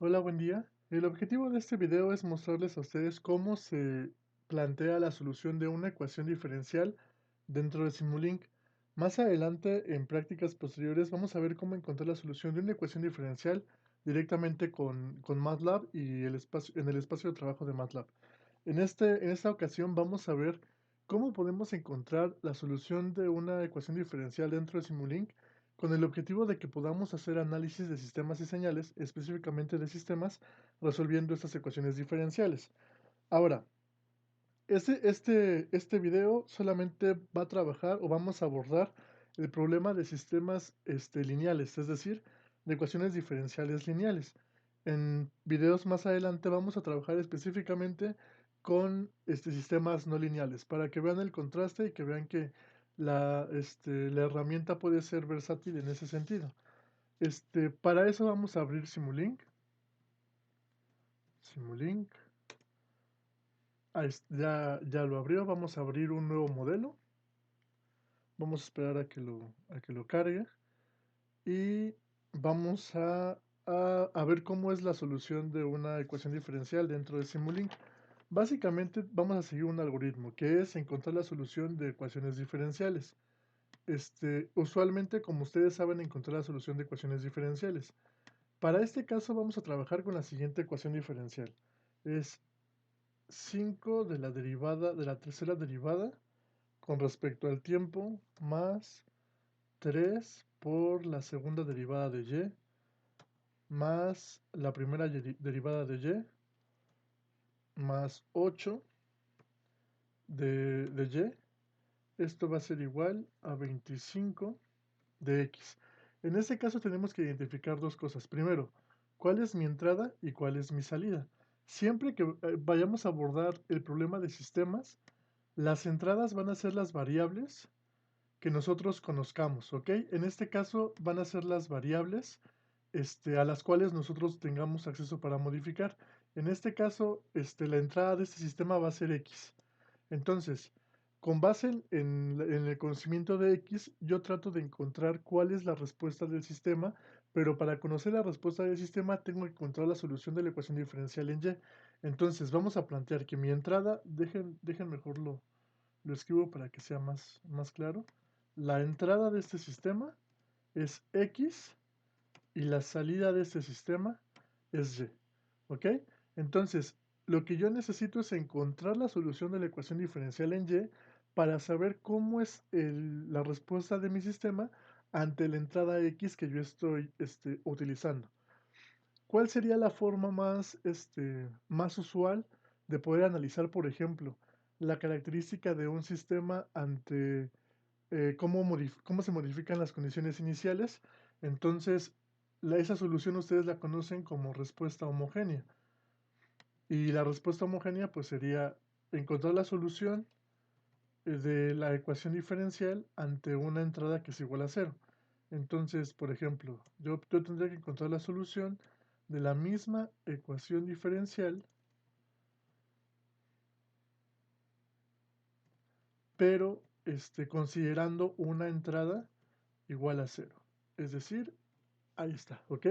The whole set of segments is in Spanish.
Hola, buen día. El objetivo de este video es mostrarles a ustedes cómo se plantea la solución de una ecuación diferencial dentro de Simulink. Más adelante, en prácticas posteriores, vamos a ver cómo encontrar la solución de una ecuación diferencial directamente con MATLAB y en el espacio de trabajo de MATLAB. En esta ocasión vamos a ver cómo podemos encontrar la solución de una ecuación diferencial dentro de Simulink con el objetivo de que podamos hacer análisis de sistemas y señales, específicamente de sistemas, resolviendo estas ecuaciones diferenciales. Ahora, este video solamente va a trabajar o vamos a abordar el problema de sistemas lineales, es decir, de ecuaciones diferenciales lineales. En videos más adelante vamos a trabajar específicamente con sistemas no lineales, para que vean el contraste y que vean que la herramienta puede ser versátil en ese sentido. Para eso vamos a abrir Simulink. Simulink. Ya lo abrió. Vamos a abrir un nuevo modelo. Vamos a esperar a que lo cargue. Y vamos a ver cómo es la solución de una ecuación diferencial dentro de Simulink. Básicamente vamos a seguir un algoritmo que es encontrar la solución de ecuaciones diferenciales. Usualmente, como ustedes saben, encontrar la solución de ecuaciones diferenciales. Para este caso vamos a trabajar con la siguiente ecuación diferencial. Es 5 de la derivada de la tercera derivada con respecto al tiempo más 3 por la segunda derivada de y más la primera derivada de y más 8 de y. Esto va a ser igual a 25 de x. En este caso tenemos que identificar dos cosas. Primero, ¿cuál es mi entrada y cuál es mi salida? Siempre que vayamos a abordar el problema de sistemas, las entradas van a ser las variables que nosotros conozcamos, ¿ok? En este caso van a ser las variables a las cuales nosotros tengamos acceso para modificar. En este caso, la entrada de este sistema va a ser x. Entonces, con base en el conocimiento de x, yo trato de encontrar cuál es la respuesta del sistema, pero para conocer la respuesta del sistema tengo que encontrar la solución de la ecuación diferencial en y. Entonces, vamos a plantear que mi entrada, dejen mejor lo escribo para que sea más claro. La entrada de este sistema es x y la salida de este sistema es y. ¿Ok? Entonces, lo que yo necesito es encontrar la solución de la ecuación diferencial en y para saber cómo es la respuesta de mi sistema ante la entrada x que yo estoy utilizando. ¿Cuál sería la forma más usual de poder analizar, por ejemplo, la característica de un sistema ante cómo se modifican las condiciones iniciales? Entonces, esa solución ustedes la conocen como respuesta homogénea. Y la respuesta homogénea pues sería encontrar la solución de la ecuación diferencial ante una entrada que es igual a cero. Entonces, por ejemplo, yo tendría que encontrar la solución de la misma ecuación diferencial, pero considerando una entrada igual a cero. Es decir, ahí está, ¿ok?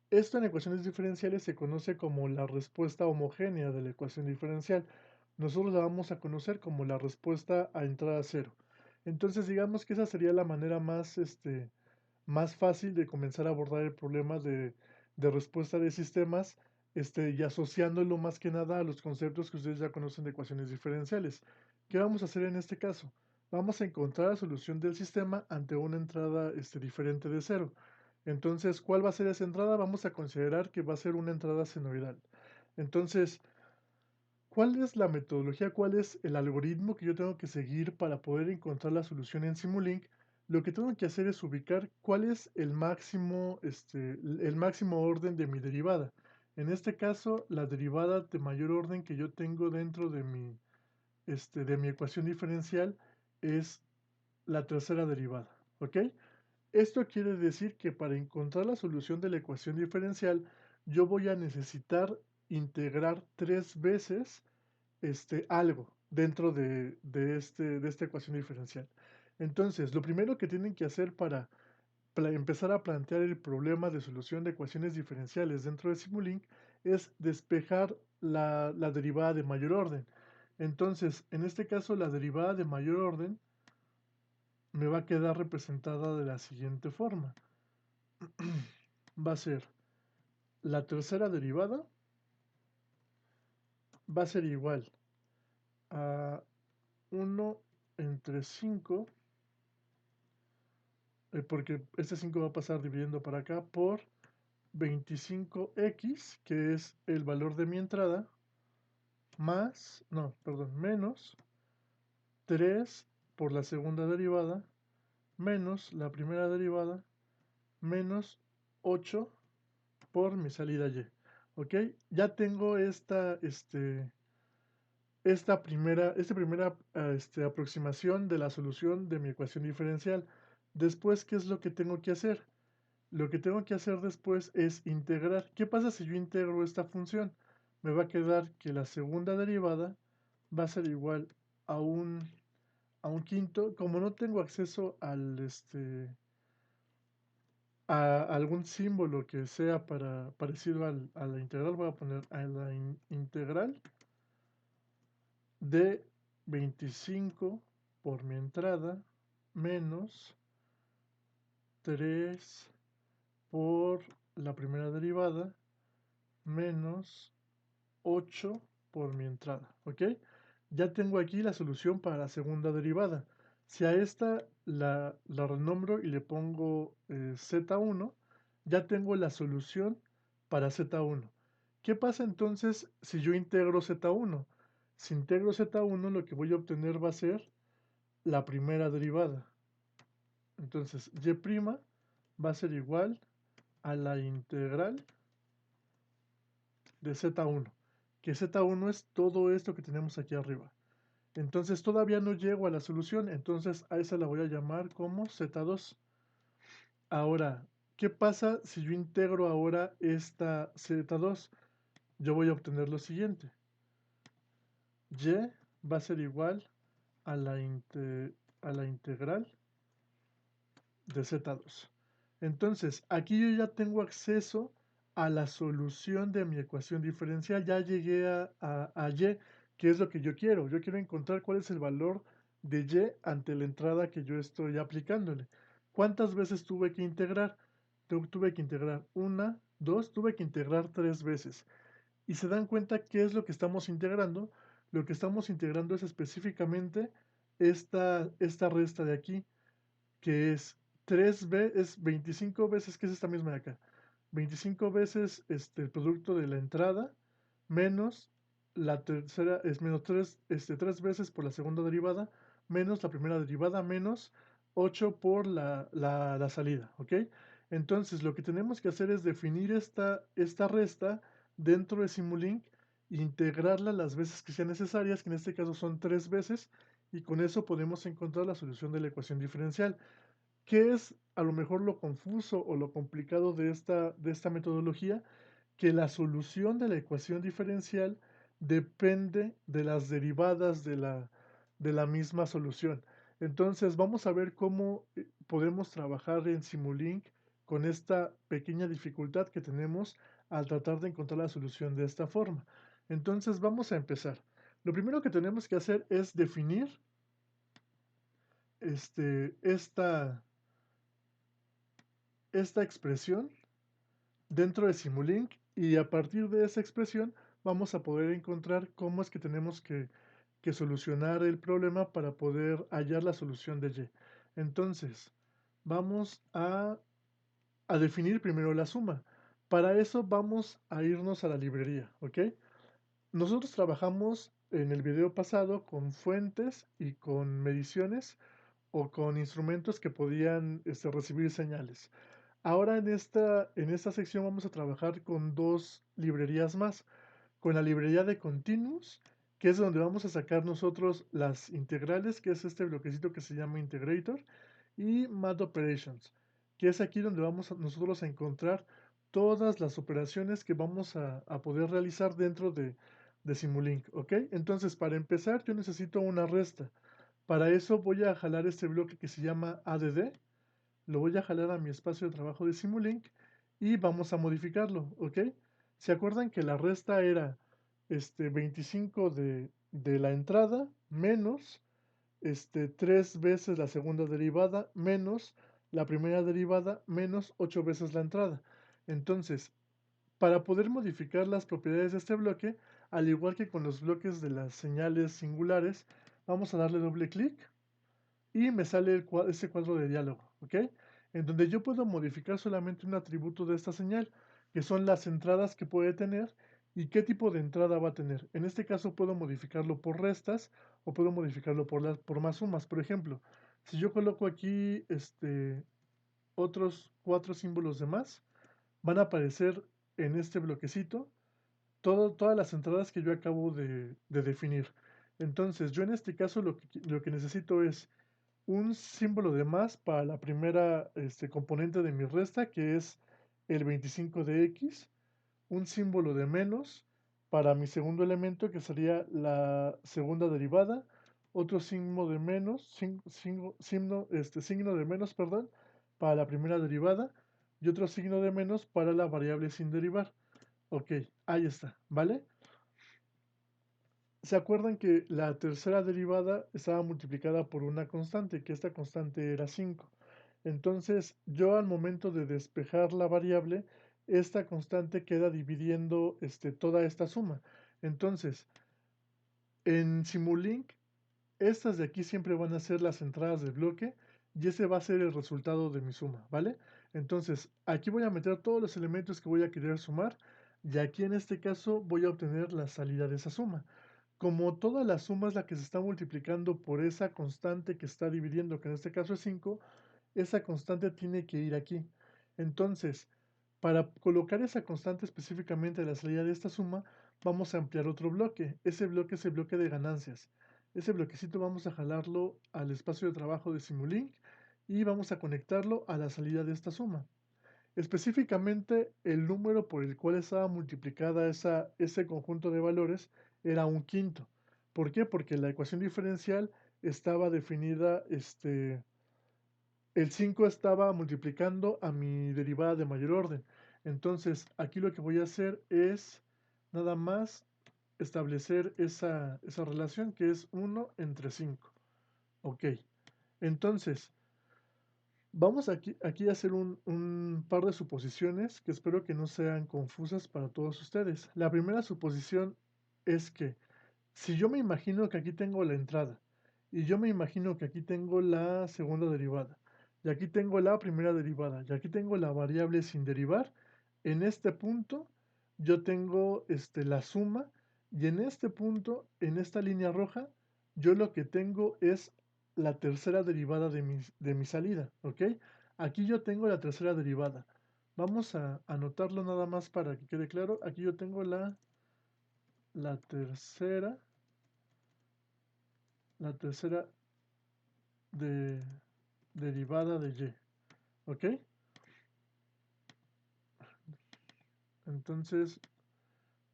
Esto en ecuaciones diferenciales se conoce como la respuesta homogénea de la ecuación diferencial. Nosotros la vamos a conocer como la respuesta a entrada cero. Entonces, digamos que esa sería la manera más fácil de comenzar a abordar el problema de respuesta de sistemas, y asociándolo más que nada a los conceptos que ustedes ya conocen de ecuaciones diferenciales. ¿Qué vamos a hacer en este caso? Vamos a encontrar la solución del sistema ante una entrada diferente de cero. Entonces, ¿cuál va a ser esa entrada? Vamos a considerar que va a ser una entrada senoidal. Entonces, ¿cuál es la metodología? ¿Cuál es el algoritmo que yo tengo que seguir para poder encontrar la solución en Simulink? Lo que tengo que hacer es ubicar cuál es el máximo orden de mi derivada. En este caso, la derivada de mayor orden que yo tengo dentro de mi ecuación diferencial es la tercera derivada, ¿ok? Esto quiere decir que para encontrar la solución de la ecuación diferencial, yo voy a necesitar integrar tres veces algo dentro de esta ecuación diferencial. Entonces, lo primero que tienen que hacer para empezar a plantear el problema de solución de ecuaciones diferenciales dentro de Simulink es despejar la derivada de mayor orden. Entonces, en este caso, la derivada de mayor orden me va a quedar representada de la siguiente forma. Va a ser la tercera derivada, va a ser igual a 1 entre 5, porque este 5 va a pasar dividiendo para acá, por 25x, que es el valor de mi entrada, más, no, perdón, menos 3 por la segunda derivada, menos la primera derivada, menos 8 por mi salida y. ¿Ok? Ya tengo esta primera aproximación de la solución de mi ecuación diferencial. Después, ¿qué es lo que tengo que hacer? Lo que tengo que hacer después es integrar. ¿Qué pasa si yo integro esta función? Me va a quedar que la segunda derivada va a ser igual a un quinto. Como no tengo acceso a algún símbolo que sea parecido a la integral, voy a poner a la integral de 25 por mi entrada menos 3 por la primera derivada menos 8 por mi entrada, ¿ok? Ya tengo aquí la solución para la segunda derivada. Si a esta la renombro y le pongo z1, ya tengo la solución para z1. ¿Qué pasa entonces si yo integro z1? Si integro z1, lo que voy a obtener va a ser la primera derivada. Entonces, y' va a ser igual a la integral de z1, que z1 es todo esto que tenemos aquí arriba. Entonces todavía no llego a la solución, entonces a esa la voy a llamar como z2. Ahora, ¿qué pasa si yo integro ahora esta z2? Yo voy a obtener lo siguiente. Y va a ser igual a la integral de z2. Entonces, aquí yo ya tengo acceso a la solución de mi ecuación diferencial. Ya llegué a y, que es lo que yo quiero. Yo quiero encontrar cuál es el valor de y ante la entrada que yo estoy aplicándole. ¿Cuántas veces tuve que integrar? Tuve que integrar una, dos, tuve que integrar 3 veces. Y se dan cuenta qué es lo que estamos integrando. Lo que estamos integrando es específicamente esta resta de aquí, que es 25 veces, que es esta misma de acá. 25 veces el producto de la entrada menos la tercera, es menos 3 veces por la segunda derivada, menos la primera derivada, menos 8 por la salida, ¿ok? Entonces lo que tenemos que hacer es definir esta resta dentro de Simulink, integrarla las veces que sean necesarias, que en este caso son 3 veces, y con eso podemos encontrar la solución de la ecuación diferencial. ¿Qué es a lo mejor lo confuso o lo complicado de esta metodología? Que la solución de la ecuación diferencial depende de las derivadas de la misma solución. Entonces vamos a ver cómo podemos trabajar en Simulink con esta pequeña dificultad que tenemos al tratar de encontrar la solución de esta forma. Entonces vamos a empezar. Lo primero que tenemos que hacer es definir esta expresión dentro de Simulink, y a partir de esa expresión vamos a poder encontrar cómo es que tenemos que solucionar el problema para poder hallar la solución de y. Entonces, vamos a definir primero la suma. Para eso vamos a irnos a la librería, ¿ok? Nosotros trabajamos en el video pasado con fuentes y con mediciones o con instrumentos que podían recibir señales. Ahora en esta sección vamos a trabajar con dos librerías más, con la librería de Continuous, que es donde vamos a sacar nosotros las integrales, que es este bloquecito que se llama Integrator, y Math Operations, que es aquí donde vamos nosotros a encontrar todas las operaciones que vamos a poder realizar dentro de Simulink, ¿ok? Entonces, para empezar, yo necesito una resta. Para eso voy a jalar este bloque que se llama ADD. lo voy a jalar a mi espacio de trabajo de Simulink y vamos a modificarlo, ¿ok? ¿Se acuerdan que la resta era 25 de la entrada menos 3 veces la segunda derivada menos la primera derivada menos 8 veces la entrada? Entonces, para poder modificar las propiedades de este bloque, al igual que con los bloques de las señales singulares, vamos a darle doble clic y me sale ese cuadro de diálogo, ¿ok? En donde yo puedo modificar solamente un atributo de esta señal, que son las entradas que puede tener y qué tipo de entrada va a tener. En este caso puedo modificarlo por restas o puedo modificarlo por más sumas. Por ejemplo, si yo coloco aquí otros 4 símbolos de más, van a aparecer en este bloquecito todas las entradas que yo acabo de definir. Entonces, yo en este caso lo que necesito es un símbolo de más para la primera componente de mi resta, que es el 25 de x, un símbolo de menos para mi segundo elemento, que sería la segunda derivada, otro signo de menos, signo de menos, perdón, para la primera derivada, y otro signo de menos para la variable sin derivar. Ok, ahí está, ¿vale? ¿Se acuerdan que la tercera derivada estaba multiplicada por una constante, que esta constante era 5? Entonces, yo al momento de despejar la variable, esta constante queda dividiendo toda esta suma. Entonces, en Simulink, estas de aquí siempre van a ser las entradas del bloque y ese va a ser el resultado de mi suma, ¿vale? Entonces, aquí voy a meter todos los elementos que voy a querer sumar y aquí en este caso voy a obtener la salida de esa suma. Como toda la suma es la que se está multiplicando por esa constante que está dividiendo, que en este caso es 5, esa constante tiene que ir aquí. Entonces, para colocar esa constante específicamente a la salida de esta suma, vamos a ampliar otro bloque. Ese bloque es el bloque de ganancias. Ese bloquecito vamos a jalarlo al espacio de trabajo de Simulink y vamos a conectarlo a la salida de esta suma. Específicamente, el número por el cual estaba multiplicada ese conjunto de valores era un quinto. ¿Por qué? Porque la ecuación diferencial estaba definida, el 5 estaba multiplicando a mi derivada de mayor orden. Entonces, aquí lo que voy a hacer es nada más establecer esa relación que es 1 entre 5. Ok, entonces, vamos aquí a hacer un par de suposiciones que espero que no sean confusas para todos ustedes. La primera suposición es que si yo me imagino que aquí tengo la entrada y yo me imagino que aquí tengo la segunda derivada y aquí tengo la primera derivada y aquí tengo la variable sin derivar, en este punto yo tengo la suma y en este punto, en esta línea roja, yo lo que tengo es la tercera derivada de mi salida, ¿ok? Aquí yo tengo la tercera derivada. Vamos a anotarlo nada más para que quede claro. Aquí yo tengo la tercera, la tercera de, derivada de y, ¿ok? Entonces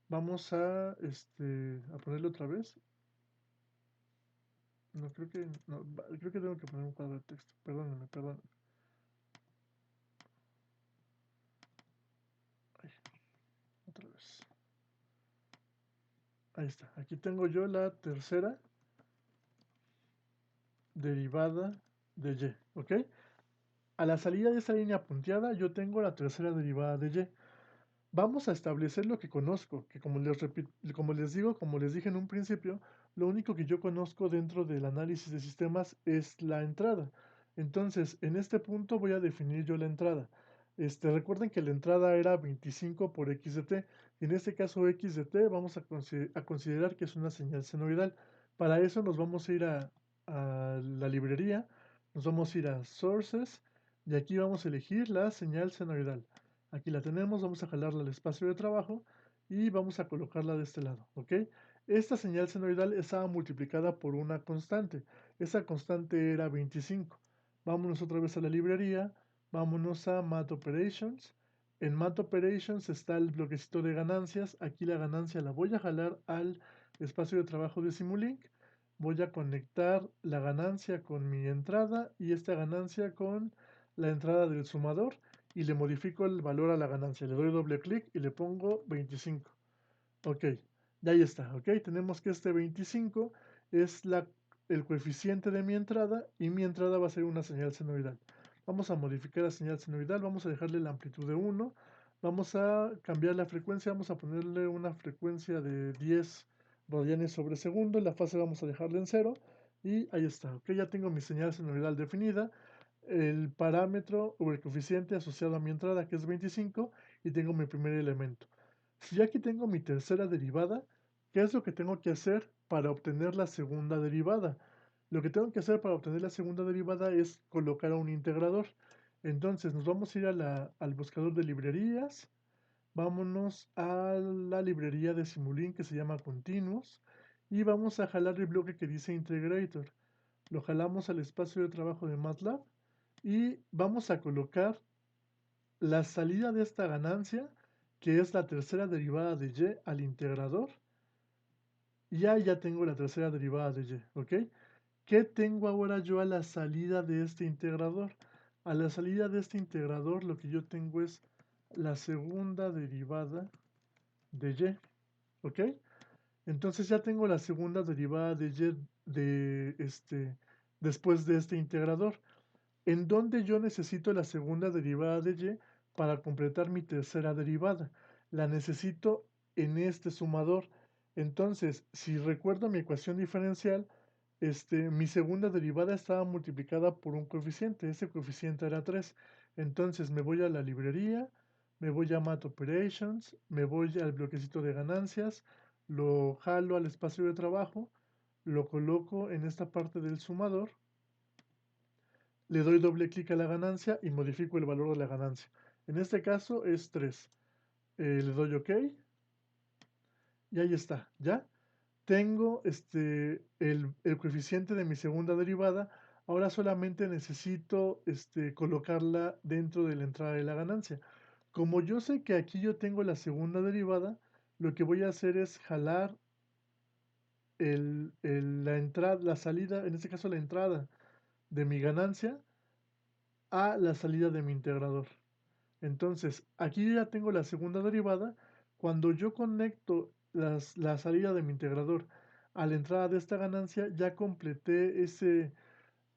vamos a ponerlo otra vez. No, creo que tengo que poner un cuadro de texto. Perdónenme, perdón. Ay, otra vez. Ahí está. Aquí tengo yo la tercera derivada de y, ¿ok? A la salida de esta línea punteada yo tengo la tercera derivada de y. Vamos a establecer lo que conozco, que como les digo, como les dije en un principio, lo único que yo conozco dentro del análisis de sistemas es la entrada. Entonces, en este punto voy a definir yo la entrada. Recuerden que la entrada era 25 por x de t, y en este caso x de t vamos a considerar que es una señal senoidal. Para eso nos vamos a ir a la librería, nos vamos a ir a Sources, y aquí vamos a elegir la señal senoidal. Aquí la tenemos, vamos a jalarla al espacio de trabajo y vamos a colocarla de este lado, ¿ok? Esta señal senoidal estaba multiplicada por una constante. Esa constante era 25. Vámonos otra vez a la librería, vámonos a Math Operations. En Math Operations está el bloquecito de ganancias. Aquí la ganancia la voy a jalar al espacio de trabajo de Simulink. Voy a conectar la ganancia con mi entrada y esta ganancia con la entrada del sumador y le modifico el valor a la ganancia. Le doy doble clic y le pongo 25. Ok, ya ahí está, ok. Tenemos que este 25 es el coeficiente de mi entrada y mi entrada va a ser una señal senoidal. Vamos a modificar la señal senoidal, vamos a dejarle la amplitud de 1, vamos a cambiar la frecuencia, vamos a ponerle una frecuencia de 10 radianes sobre segundo, la fase vamos a dejarla en 0 y ahí está, ok. Ya tengo mi señal senoidal definida, el parámetro o el coeficiente asociado a mi entrada que es 25 y tengo mi primer elemento. Si aquí tengo mi tercera derivada, ¿qué es lo que tengo que hacer para obtener la segunda derivada? Lo que tengo que hacer para obtener la segunda derivada es colocar a un integrador. Entonces nos vamos a ir al buscador de librerías, vámonos a la librería de Simulink que se llama Continuous y vamos a jalar el bloque que dice Integrator. Lo jalamos al espacio de trabajo de MATLAB y vamos a colocar la salida de esta ganancia, que es la tercera derivada de y al integrador. Y ahí ya tengo la tercera derivada de y, ¿ok? ¿Qué tengo ahora yo a la salida de este integrador? A la salida de este integrador lo que yo tengo es la segunda derivada de y, ¿ok? Entonces ya tengo la segunda derivada de y después de este integrador. ¿En dónde yo necesito la segunda derivada de y para completar mi tercera derivada? La necesito en este sumador. Entonces, si recuerdo mi ecuación diferencial, mi segunda derivada estaba multiplicada por un coeficiente. Ese coeficiente era 3. Entonces me voy a la librería, me voy a Math Operations, me voy al bloquecito de ganancias, lo jalo al espacio de trabajo, lo coloco en esta parte del sumador, le doy doble clic a la ganancia y modifico el valor de la ganancia. En este caso es 3. Le doy OK y ahí está, ¿ya? Tengo el coeficiente de mi segunda derivada. Ahora solamente necesito colocarla dentro de la entrada de la ganancia. Como yo sé que aquí yo tengo la segunda derivada, lo que voy a hacer es jalar la entrada, la salida, en este caso la entrada de mi ganancia a la salida de mi integrador. Entonces, aquí ya tengo la segunda derivada. Cuando yo conecto la salida de mi integrador a la entrada de esta ganancia, ya completé ese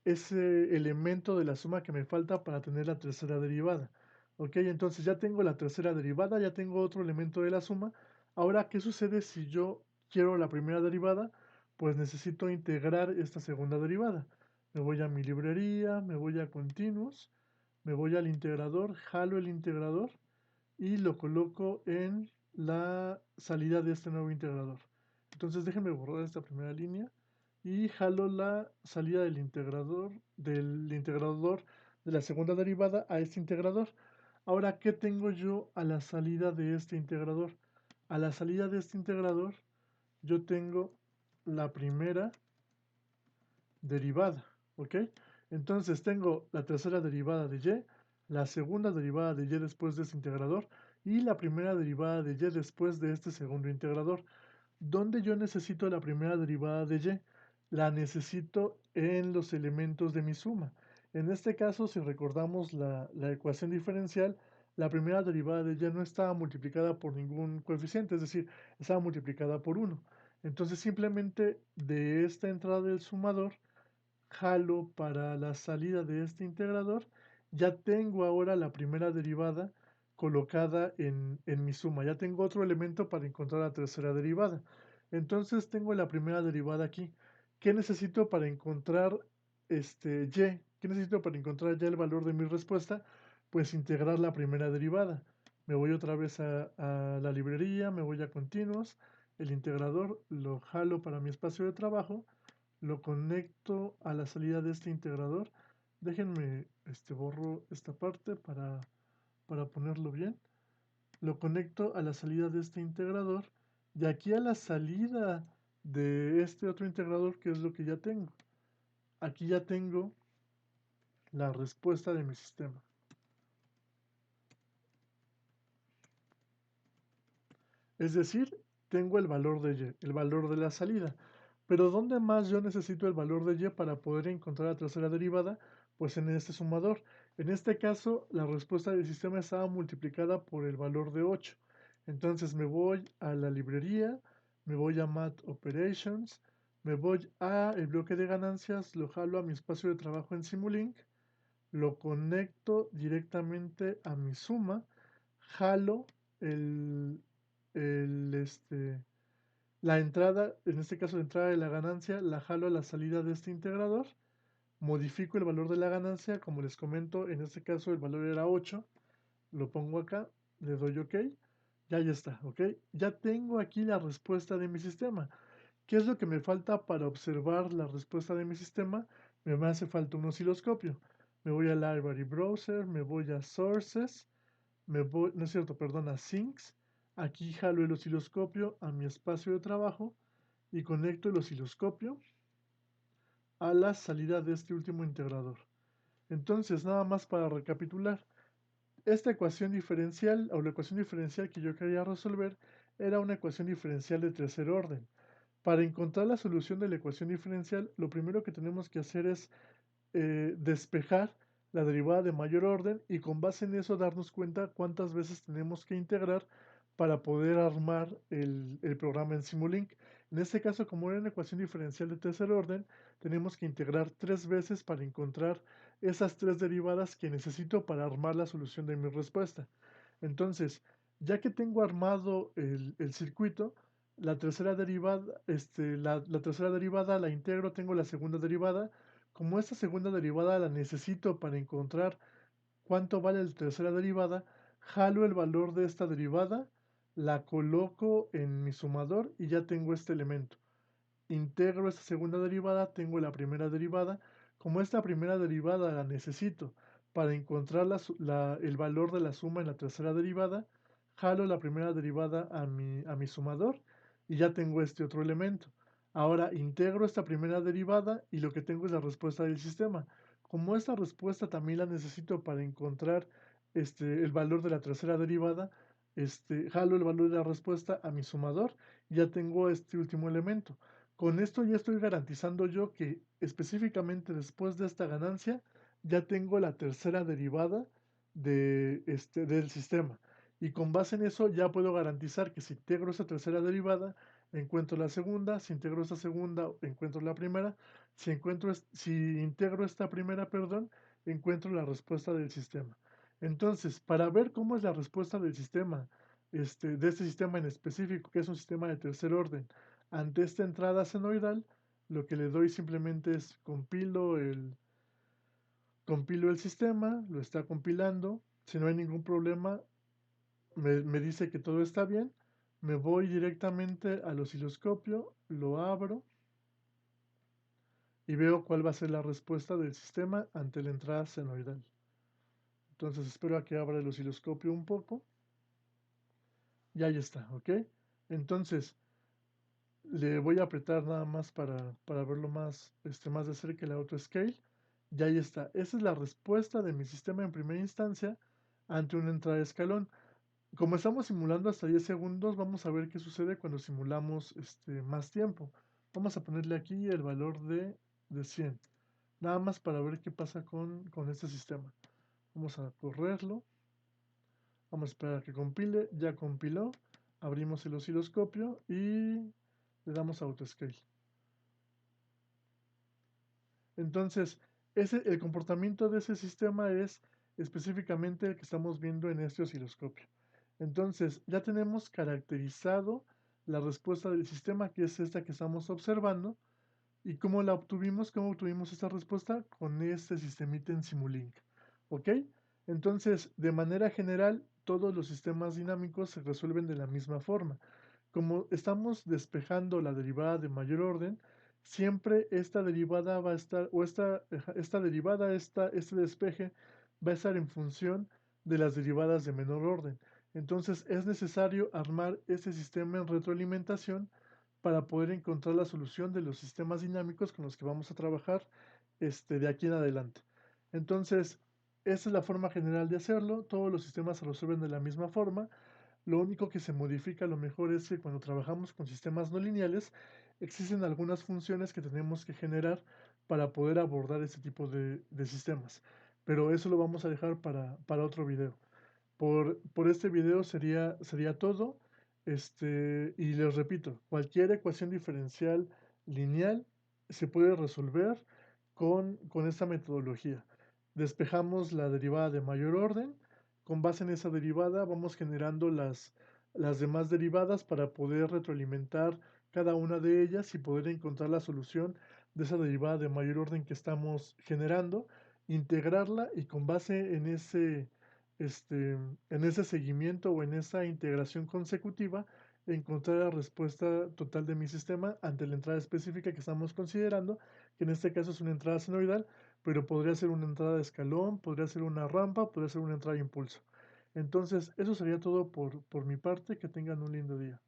elemento de la suma que me falta para tener la tercera derivada. Ok, entonces ya tengo la tercera derivada, ya tengo otro elemento de la suma. Ahora, ¿qué sucede si yo quiero la primera derivada? Pues necesito integrar esta segunda derivada. Me voy a mi librería, me voy a Continuous, me voy al integrador, jalo el integrador y lo coloco en la salida de este nuevo integrador. Entonces déjenme borrar esta primera línea y jalo la salida del integrador de la segunda derivada a este integrador. Ahora, ¿qué tengo yo a la salida de este integrador? A la salida de este integrador yo tengo la primera derivada, ¿ok? Entonces tengo la tercera derivada de y, la segunda derivada de y después de este integrador y la primera derivada de y después de este segundo integrador. ¿Dónde yo necesito la primera derivada de y? La necesito en los elementos de mi suma. En este caso, si recordamos la ecuación diferencial, la primera derivada de y no estaba multiplicada por ningún coeficiente, es decir, estaba multiplicada por 1. Entonces simplemente de esta entrada del sumador jalo para la salida de este integrador, ya tengo ahora la primera derivada colocada en mi suma. Ya tengo otro elemento para encontrar la tercera derivada. Entonces tengo la primera derivada aquí. ¿Qué necesito para encontrar y? ¿Qué necesito para encontrar ya el valor de mi respuesta? Pues integrar la primera derivada. Me voy otra vez a la librería, me voy a Continuous, el integrador lo jalo para mi espacio de trabajo, lo conecto a la salida de este integrador. Déjenme, borro esta parte para ponerlo bien. Lo conecto a la salida de este integrador y aquí a la salida de este otro integrador, que es lo que ya tengo. Aquí ya tengo la respuesta de mi sistema. Es decir, tengo el valor de y, el valor de la salida. Pero ¿dónde más yo necesito el valor de y para poder encontrar la tercera derivada? Pues en este sumador. En este caso, la respuesta del sistema estaba multiplicada por el valor de 8. Entonces me voy a la librería, me voy a Math Operations, me voy a el bloque de ganancias, lo jalo a mi espacio de trabajo en Simulink, lo conecto directamente a mi suma, jalo el, la entrada, en este caso la entrada de la ganancia, la jalo a la salida de este integrador, modifico el valor de la ganancia, como les comento, en este caso el valor era 8, lo pongo acá, le doy OK, ya está, ¿ok? Ya tengo aquí la respuesta de mi sistema. ¿Qué es lo que me falta para observar la respuesta de mi sistema? Me hace falta un osciloscopio. Me voy a Library Browser, me voy a Sources, me voy, no es cierto, perdón, a Sinks. Aquí jalo el osciloscopio a mi espacio de trabajo y conecto el osciloscopio a la salida de este último integrador. Entonces, nada más para recapitular, esta ecuación diferencial o la ecuación diferencial que yo quería resolver era una ecuación diferencial de tercer orden. Para encontrar la solución de la ecuación diferencial, lo primero que tenemos que hacer es despejar la derivada de mayor orden y con base en eso darnos cuenta cuántas veces tenemos que integrar para poder armar el programa en Simulink. En este caso, como era una ecuación diferencial de tercer orden, tenemos que integrar 3 veces para encontrar esas 3 derivadas que necesito para armar la solución de mi respuesta. Entonces, ya que tengo armado el circuito, la tercera derivada, la tercera derivada la integro, tengo la segunda derivada. Como esta segunda derivada la necesito para encontrar cuánto vale la tercera derivada, jalo el valor de esta derivada, la coloco en mi sumador y ya tengo este elemento. Integro esta segunda derivada, tengo la primera derivada. Como esta primera derivada la necesito para encontrar el valor de la suma en la tercera derivada, jalo la primera derivada a mi sumador y ya tengo este otro elemento. Ahora integro esta primera derivada y lo que tengo es la respuesta del sistema. Como esta respuesta también la necesito para encontrar el valor de la tercera derivada, jalo el valor de la respuesta a mi sumador y ya tengo este último elemento. Con esto ya estoy garantizando yo que específicamente después de esta ganancia ya tengo la tercera derivada del sistema. Y con base en eso ya puedo garantizar que si integro esa tercera derivada, encuentro la segunda. Si integro esta segunda, encuentro la primera. Si integro esta primera, perdón, encuentro la respuesta del sistema. Entonces, para ver cómo es la respuesta del sistema, de este sistema en específico, que es un sistema de tercer orden, ante esta entrada senoidal, lo que le doy simplemente es compilo el sistema, lo está compilando. Si no hay ningún problema, me dice que todo está bien. Me voy directamente al osciloscopio, lo abro y veo cuál va a ser la respuesta del sistema ante la entrada senoidal. Entonces espero a que abra el osciloscopio un poco. Y ahí está, ¿ok? Entonces, le voy a apretar nada más para verlo más de cerca el autoscale. Y ahí está. Esa es la respuesta de mi sistema en primera instancia ante una entrada de escalón. Como estamos simulando hasta 10 segundos, vamos a ver qué sucede cuando simulamos más tiempo. Vamos a ponerle aquí el valor de 100. Nada más para ver qué pasa con este sistema. Vamos a correrlo. Vamos a esperar a que compile. Ya compiló. Abrimos el osciloscopio y le damos autoscale. Entonces, el comportamiento de ese sistema es específicamente el que estamos viendo en este osciloscopio. Entonces, ya tenemos caracterizado la respuesta del sistema, que es esta que estamos observando. ¿Y cómo la obtuvimos? ¿Cómo obtuvimos esta respuesta? Con este sistemita en Simulink. ¿Ok? Entonces, de manera general, todos los sistemas dinámicos se resuelven de la misma forma. Como estamos despejando la derivada de mayor orden, siempre esta derivada va a estar, o esta derivada, este despeje, va a estar en función de las derivadas de menor orden. Entonces es necesario armar este sistema en retroalimentación para poder encontrar la solución de los sistemas dinámicos con los que vamos a trabajar de aquí en adelante. Entonces, esa es la forma general de hacerlo. Todos los sistemas se resuelven de la misma forma. Lo único que se modifica a lo mejor es que cuando trabajamos con sistemas no lineales, existen algunas funciones que tenemos que generar para poder abordar este tipo de sistemas. pero eso lo vamos a dejar para otro video. Por este video sería todo. Y les repito, cualquier ecuación diferencial lineal se puede resolver con esta metodología. Despejamos la derivada de mayor orden. Con base en esa derivada vamos generando las demás derivadas para poder retroalimentar cada una de ellas y poder encontrar la solución de esa derivada de mayor orden que estamos generando, integrarla y con base en ese seguimiento o en esa integración consecutiva, encontrar la respuesta total de mi sistema ante la entrada específica que estamos considerando, que en este caso es una entrada senoidal, pero podría ser una entrada de escalón, podría ser una rampa, podría ser una entrada de impulso. Entonces, eso sería todo por mi parte. Que tengan un lindo día.